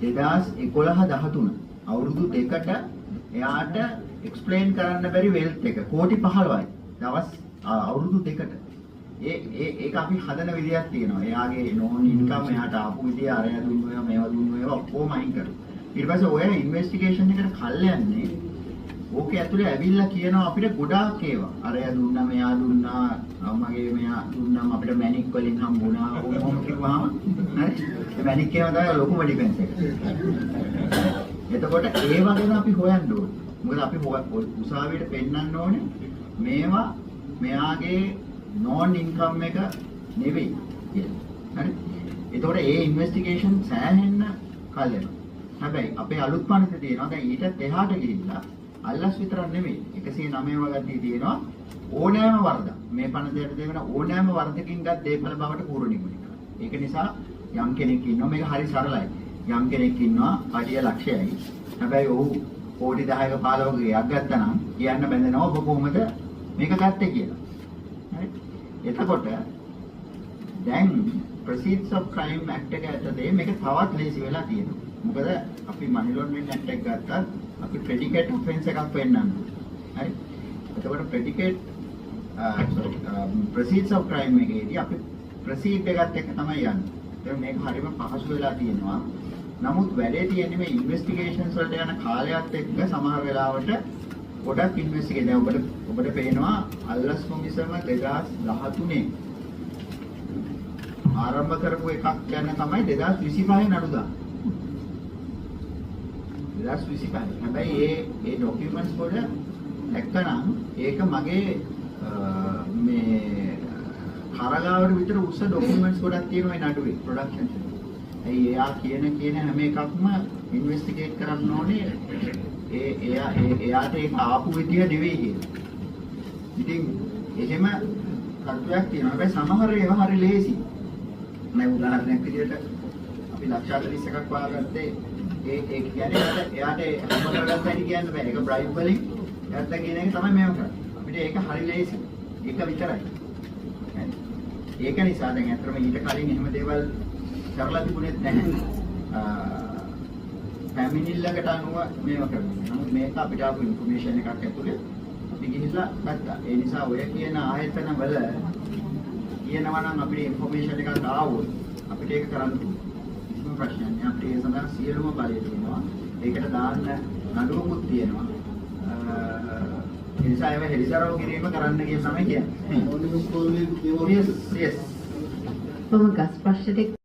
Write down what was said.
2011-13 අවුරුදු දෙකට එයාට එක්ස්ප්ලেইন කරන්න බැරි වෙල්ත් එක කෝටි 15යි. දවස් අවුරුදු දෙකට. ඒක අපි හදන විදියක් තියෙනවා. එයාගේ නෝන් ඉන්කම් එයාට ආපු විදිය අරය දුන්නු ඒවා මේවා දුන්නු ඒවා ඔක්කොම අයින් කරලා. ඊට පස්සේ ඔය ඉන්වෙස්ටිගේෂන් එකට කල් යන්නේ ඕකේ ඇතුලේ ඇවිල්ලා කියනවා අපිට ගොඩාක් ඒවා. අරය දුන්නා මෙයා දුන්නා මගේ මෙයා දුන්නාම අපිට මැනික් වලින් හම්බුණා. ඕම කිව්වහම හරි. ඒ මැනික් කියනවා තමයි ලොකුම ඩිෆෙන්ස් එක. එතකොට ඒ වගේම අපි හොයන්න ඕනේ. මොකද අපි උසාවියට පෙන්නන්න ඕනේ මේවා මෙයාගේ නෝන් ඉන්කම් එක නෙවෙයි කියලා. හරි. එතකොට ඒ ඉන්වෙස්ටිගේෂන් සෑහෙන්න කල් යනවා. හැබැයි අපේ අලුත් පනත තියෙනවා දැන් ඊටත් එහාට ගිහිල්ලා අල්ලස් විතරක් නෙමෙයි 109 වගතිය තියෙනවා ඕනෑම වරදක් මේ පනතේට දෙන ඕනෑම වරදකින් ගත් දේපල බවට පූර්ණිකුනි. ඒක නිසා යම් කෙනෙක් ඉන්නවා මේක හරි සරලයි. යම් කෙනෙක් ඉන්නවා අඩිය ලක්ෂයයි. හැබැයි ඔහු කෝටි 10ක 15ක ගයක් ගත්තා නම් කියන්න බැඳෙනවා ඔබ කොහොමද මේක ගත්තේ කියලා. හරි. එතකොට දැන් Proceeds of Crime Act එක ඇතුලේ මේක තවත් ලේසි වෙලා තියෙනවා. මොකද අපි money laundering act එක ගත්තත් අපි predicate offense එකක් පෙන්නනවා. හරි. එතකොට predicate Proceeds of Crime එකේදී අපි proceed එකත් එක්ක තමයි යන්නේ. ඒක මේක හරියම පහසු වෙලා තියෙනවා. නමුත් වැඩේ තියෙන්නේ මේ ඉන්වෙස්ටිගේෂන්ස් වලට යන කාලයත් එක්ක සමහර වෙලාවට ගොඩක් ඉන්වෙස්ටිගේට් දැන් ඔබට පේනවා අල්ලස් කොමිසම 2013 ආරම්භ කරපු එකක් ගැන තමයි 2025 නඩු දාන්නේ. 2025. හැබැයි ඒ ડોකියුමන්ට්ස් වල එක්කනම් ඒක මගේ මේ කරගාවට විතර උස ડોකියුමන්ට්ස් ගොඩක් තියෙනවා ඒ නඩුවේ ප්‍රොඩක්ෂන් එකේ. එයා කියන හැම එකක්ම ඉන්වෙස්ටිගේට් කරන්න ඕනේ. එයාට ඒක ආපු විදිය නෙවෙයි කියලා. ඉතින් එහෙම කටුවක් තියෙනවා. හැබැයි සමහර ඒවා හරි ලේසි. මම උදාහරණයක් විදියට අපි ලක්ෂ 41ක් වාගත්තේ ඒ කියන්නේ එයාට හැම කරගත්ත හැටි කියන්න බෑ. ඒක බ්‍රයිබ් වලින් එයාට කියන එක තමයි මේව කරන්නේ. අපිට ඒක හරි ලේසි. ඒක විතරයි. ඒක නිසා දැන් අතරම ඊට කලින් එහෙම දේවල් කරලා තිබුණෙත් නැහැ. පැමිණිල්ලකට අනුව මේව කරන්නේ. නමුත් මේක අපිට ආපු ඉන්ෆර්මේෂන් එකක් ඇතුලේ අපි ගිහිල්ලා ගත්තා. ඒ නිසා ඔය කියන ආයතන වල කියනවා නම් අපිට ඉන්ෆර්මේෂන් එකක් ආවොත් අපිට ඒක කරන්න පුළුවන්. කිසිම ප්‍රශ්නයක් නෑ. අපිට ඒ සඳහා සියලුම බලය තියෙනවා. ඒකට දාන්න නඩුවකුත් තියෙනවා. ඒ නිසා ඒව හෙලිසරව කිරීම කරන්න කියන තමයි කියන්නේ. yes. කොහොම ගස් ප්‍රශ්න